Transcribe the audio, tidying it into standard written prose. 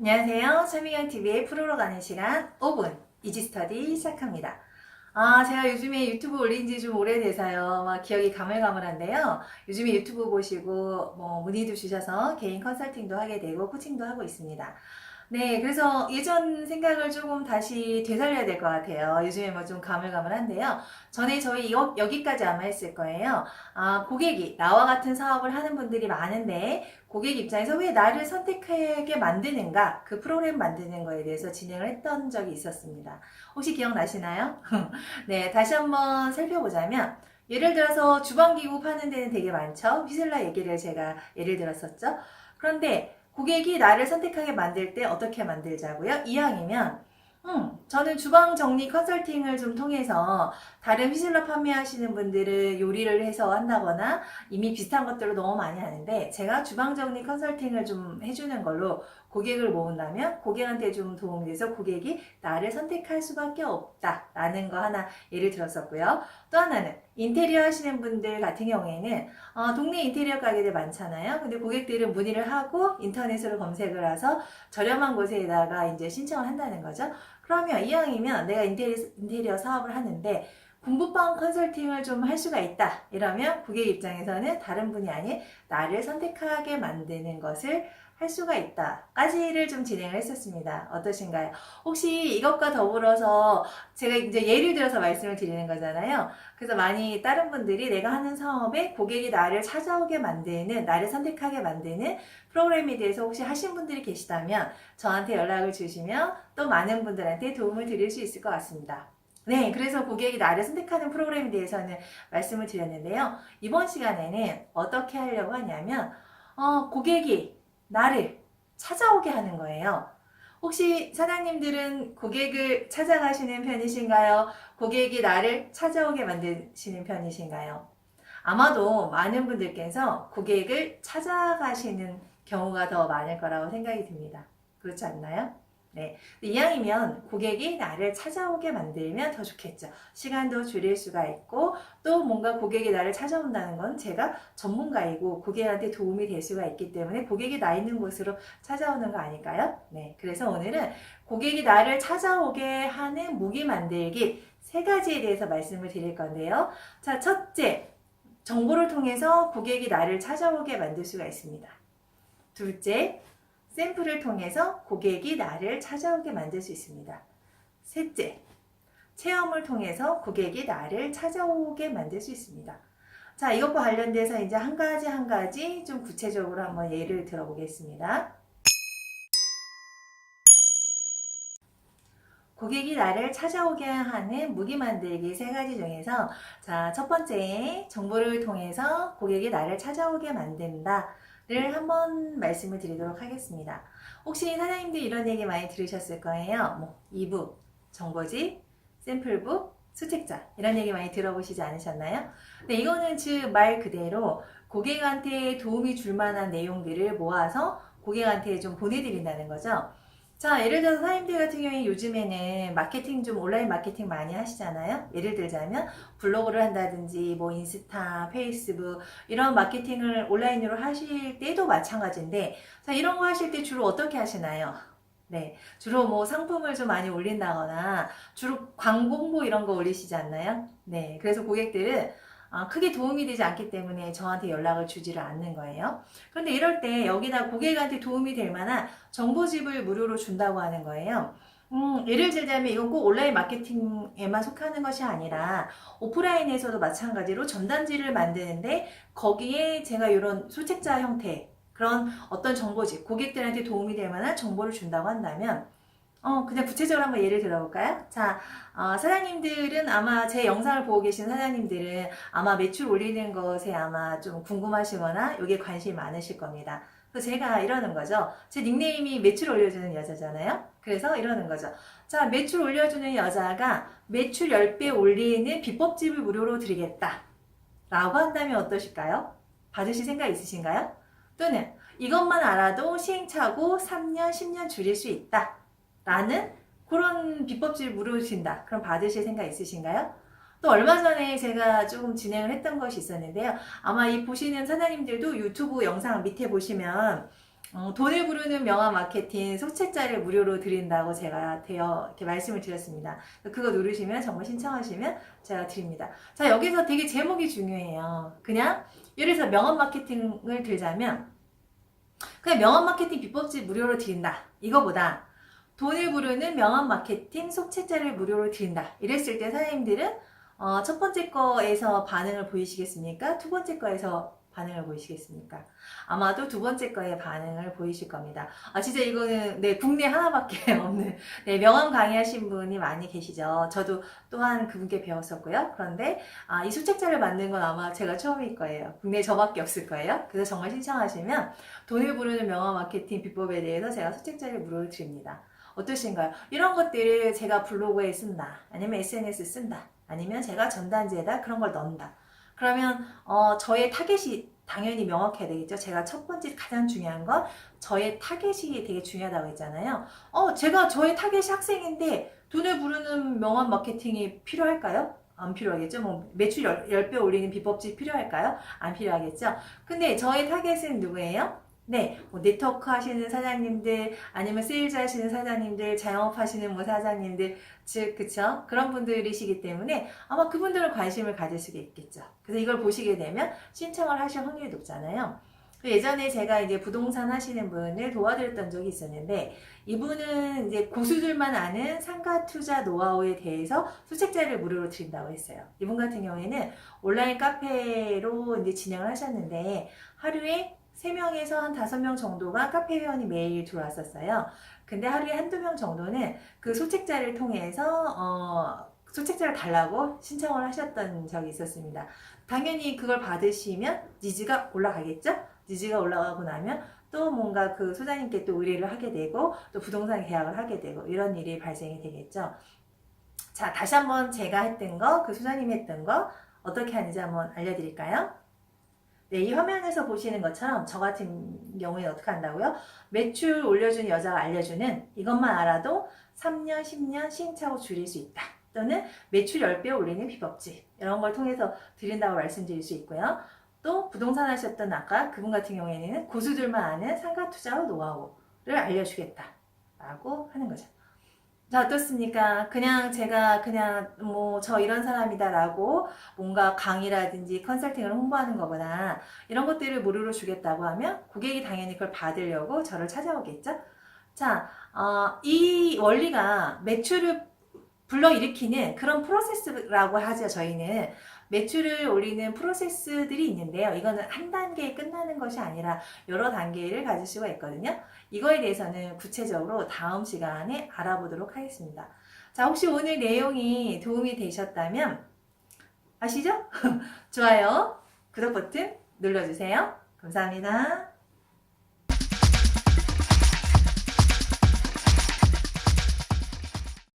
안녕하세요. 최미경TV의 프로로 가는 시간 5분 이지스터디 시작합니다. 제가 요즘에 유튜브 올린 지 좀 오래돼서요. 막 기억이 가물가물한데요. 요즘에 유튜브 보시고 문의도 주셔서 개인 컨설팅도 하게 되고 코칭도 하고 있습니다. 네, 그래서 예전 생각을 조금 다시 되살려야 될 것 같아요. 요즘에 뭐 좀 가물가물한데요. 전에 저희 여기까지 아마 했을 거예요. 고객이 나와 같은 사업을 하는 분들이 많은데 고객 입장에서 왜 나를 선택하게 만드는가, 그 프로그램 만드는 거에 대해서 진행을 했던 적이 있었습니다. 혹시 기억나시나요? 네, 다시 한번 살펴보자면 예를 들어서 주방기구 파는 데는 되게 많죠. 휘슬러 얘기를 제가 예를 들었었죠. 그런데 고객이 나를 선택하게 만들 때 어떻게 만들자고요? 이왕이면 저는 주방 정리 컨설팅을 좀 통해서 다른 휘슬러 판매하시는 분들은 요리를 해서 한다거나 이미 비슷한 것들을 너무 많이 하는데 제가 주방 정리 컨설팅을 좀 해주는 걸로 고객을 모은다면 고객한테 좀 도움이 돼서 고객이 나를 선택할 수밖에 없다라는 거 하나 예를 들었었고요. 또 하나는 인테리어 하시는 분들 같은 경우에는 동네 인테리어 가게들 많잖아요. 근데 고객들은 문의를 하고 인터넷으로 검색을 해서 저렴한 곳에다가 이제 신청을 한다는 거죠. 그러면 이왕이면 내가 인테리어 사업을 하는데 공부방 컨설팅을 좀 할 수가 있다. 이러면 고객 입장에서는 다른 분이 아닌 나를 선택하게 만드는 것을 할 수가 있다. 까지를 좀 진행을 했었습니다. 어떠신가요? 혹시 이것과 더불어서 제가 이제 예를 들어서 말씀을 드리는 거잖아요. 그래서 많이 다른 분들이 내가 하는 사업에 고객이 나를 찾아오게 만드는, 나를 선택하게 만드는 프로그램에 대해서 혹시 하신 분들이 계시다면 저한테 연락을 주시면 또 많은 분들한테 도움을 드릴 수 있을 것 같습니다. 네, 그래서 고객이 나를 선택하는 프로그램에 대해서는 말씀을 드렸는데요. 이번 시간에는 어떻게 하려고 하냐면, 고객이 나를 찾아오게 하는 거예요. 혹시 사장님들은 고객을 찾아가시는 편이신가요? 고객이 나를 찾아오게 만드시는 편이신가요? 아마도 많은 분들께서 고객을 찾아가시는 경우가 더 많을 거라고 생각이 듭니다. 그렇지 않나요? 네. 이왕이면 고객이 나를 찾아오게 만들면 더 좋겠죠. 시간도 줄일 수가 있고 또 뭔가 고객이 나를 찾아온다는 건 제가 전문가이고 고객한테 도움이 될 수가 있기 때문에 고객이 나 있는 곳으로 찾아오는 거 아닐까요? 네. 그래서 오늘은 고객이 나를 찾아오게 하는 무기 만들기 3가지에 대해서 말씀을 드릴 건데요. 자, 첫째, 정보를 통해서 고객이 나를 찾아오게 만들 수가 있습니다. 둘째, 샘플을 통해서 고객이 나를 찾아오게 만들 수 있습니다. 셋째, 체험을 통해서 고객이 나를 찾아오게 만들 수 있습니다. 자, 이것과 관련돼서 이제 한 가지 한 가지 좀 구체적으로 한번 예를 들어보겠습니다. 고객이 나를 찾아오게 하는 무기 만들기 3가지 중에서 자, 첫 번째, 정보를 통해서 고객이 나를 찾아오게 만든다 를 한번 말씀을 드리도록 하겠습니다. 혹시 사장님들 이런 얘기 많이 들으셨을 거예요. 이북, 정보집, 샘플북, 수책자 이런 얘기 많이 들어보시지 않으셨나요? 네, 이거는 즉 말 그대로 고객한테 도움이 줄 만한 내용들을 모아서 고객한테 좀 보내드린다는 거죠. 자, 예를 들어서 사장님들 같은 경우에 요즘에는 마케팅 좀 온라인 마케팅 많이 하시잖아요. 예를 들자면 블로그를 한다든지 뭐 인스타, 페이스북 이런 마케팅을 온라인으로 하실 때도 마찬가지인데 자, 이런 거 하실 때 주로 어떻게 하시나요? 네, 주로 뭐 상품을 좀 많이 올린다거나 주로 광고 홍보 이런 거 올리시지 않나요? 네, 그래서 고객들은 크게 도움이 되지 않기 때문에 저한테 연락을 주지를 않는 거예요. 그런데 이럴 때 여기다 고객한테 도움이 될 만한 정보집을 무료로 준다고 하는 거예요. 예를 들자면 이건 꼭 온라인 마케팅에만 속하는 것이 아니라 오프라인에서도 마찬가지로 전단지를 만드는데 거기에 제가 이런 소책자 형태 그런 어떤 정보집, 고객들한테 도움이 될 만한 정보를 준다고 한다면 그냥 구체적으로 한번 예를 들어볼까요? 자, 사장님들은 아마 제 영상을 보고 계신 사장님들은 아마 매출 올리는 것에 아마 좀 궁금하시거나 여기에 관심이 많으실 겁니다. 그래서 제가 이러는 거죠. 제 닉네임이 매출 올려주는 여자잖아요. 그래서 이러는 거죠. 자, 매출 올려주는 여자가 매출 10배 올리는 비법집을 무료로 드리겠다. 라고 한다면 어떠실까요? 받으실 생각 있으신가요? 또는 이것만 알아도 시행착오 3년, 10년 줄일 수 있다. 라는 그런 비법집을 물어주신다. 그럼 받으실 생각 있으신가요? 또 얼마 전에 제가 조금 진행을 했던 것이 있었는데요. 아마 이 보시는 사장님들도 유튜브 영상 밑에 보시면 돈을 부르는 명함 마케팅 소책자를 무료로 드린다고 제가 이렇게 말씀을 드렸습니다. 그거 누르시면 정보 신청하시면 제가 드립니다. 자, 여기서 되게 제목이 중요해요. 그냥 예를 들어서 명함 마케팅을 들자면 그냥 명함 마케팅 비법집 무료로 드린다. 이거보다 돈을 부르는 명함 마케팅 소책자를 무료로 드린다. 이랬을 때 사장님들은 첫 번째 거에서 반응을 보이시겠습니까? 두 번째 거에서 반응을 보이시겠습니까? 아마도 두 번째 거에 반응을 보이실 겁니다. 진짜 이거는 네, 국내 하나밖에 없는 명함 강의하신 분이 많이 계시죠. 저도 또한 그분께 배웠었고요. 그런데 이 소책자를 만든 건 아마 제가 처음일 거예요. 국내에 저밖에 없을 거예요. 그래서 정말 신청하시면 돈을 부르는 명함 마케팅 비법에 대해서 제가 소책자를 무료로 드립니다. 어떠신가요? 이런 것들을 제가 블로그에 쓴다. 아니면 SNS 쓴다. 아니면 제가 전단지에다 그런 걸 넣는다. 그러면 저의 타겟이 당연히 명확해야 되겠죠. 제가 첫 번째 가장 중요한 건 저의 타겟이 되게 중요하다고 했잖아요. 제가 저의 타겟이 학생인데 돈을 부르는 명함 마케팅이 필요할까요? 안 필요하겠죠. 뭐 매출 10배 올리는 비법집 필요할까요? 안 필요하겠죠. 근데 저의 타겟은 누구예요? 네, 뭐 네트워크 하시는 사장님들, 아니면 세일즈 하시는 사장님들, 자영업 하시는 뭐 사장님들, 즉, 그쵸? 그런 분들이시기 때문에 아마 그분들은 관심을 가질 수가 있겠죠. 그래서 이걸 보시게 되면 신청을 하실 확률이 높잖아요. 예전에 제가 이제 부동산 하시는 분을 도와드렸던 적이 있었는데, 이분은 이제 고수들만 아는 상가 투자 노하우에 대해서 소책자를 무료로 드린다고 했어요. 이분 같은 경우에는 온라인 카페로 이제 진행을 하셨는데, 하루에 3명에서 한 5명 정도가 카페 회원이 매일 들어왔었어요. 근데 하루에 한두 명 정도는 그 소책자를 통해서 소책자를 달라고 신청을 하셨던 적이 있었습니다. 당연히 그걸 받으시면 니즈가 올라가겠죠? 니즈가 올라가고 나면 또 뭔가 그 소장님께 또 의뢰를 하게 되고 또 부동산 계약을 하게 되고 이런 일이 발생이 되겠죠. 자, 다시 한번 제가 했던 거, 그 소장님이 했던 거 어떻게 하는지 한번 알려드릴까요? 네, 이 화면에서 보시는 것처럼 저 같은 경우에 어떻게 한다고요? 매출 올려준 여자가 알려주는 이것만 알아도 3년, 10년 시행착오 줄일 수 있다. 또는 매출 10배 올리는 비법집 이런 걸 통해서 드린다고 말씀드릴 수 있고요. 또 부동산 하셨던 아까 그분 같은 경우에는 고수들만 아는 상가 투자 노하우를 알려주겠다 라고 하는 거죠. 자, 어떻습니까? 그냥 제가 그냥 뭐 저 이런 사람이다 라고 뭔가 강의라든지 컨설팅을 홍보하는 것보다 이런 것들을 무료로 주겠다고 하면 고객이 당연히 그걸 받으려고 저를 찾아오겠죠? 자, 이 원리가 매출을 불러일으키는 그런 프로세스라고 하죠. 저희는 매출을 올리는 프로세스들이 있는데요. 이거는 한 단계에 끝나는 것이 아니라 여러 단계를 가질 수가 있거든요. 이거에 대해서는 구체적으로 다음 시간에 알아보도록 하겠습니다. 자, 혹시 오늘 내용이 도움이 되셨다면 아시죠? 좋아요, 구독 버튼 눌러주세요. 감사합니다.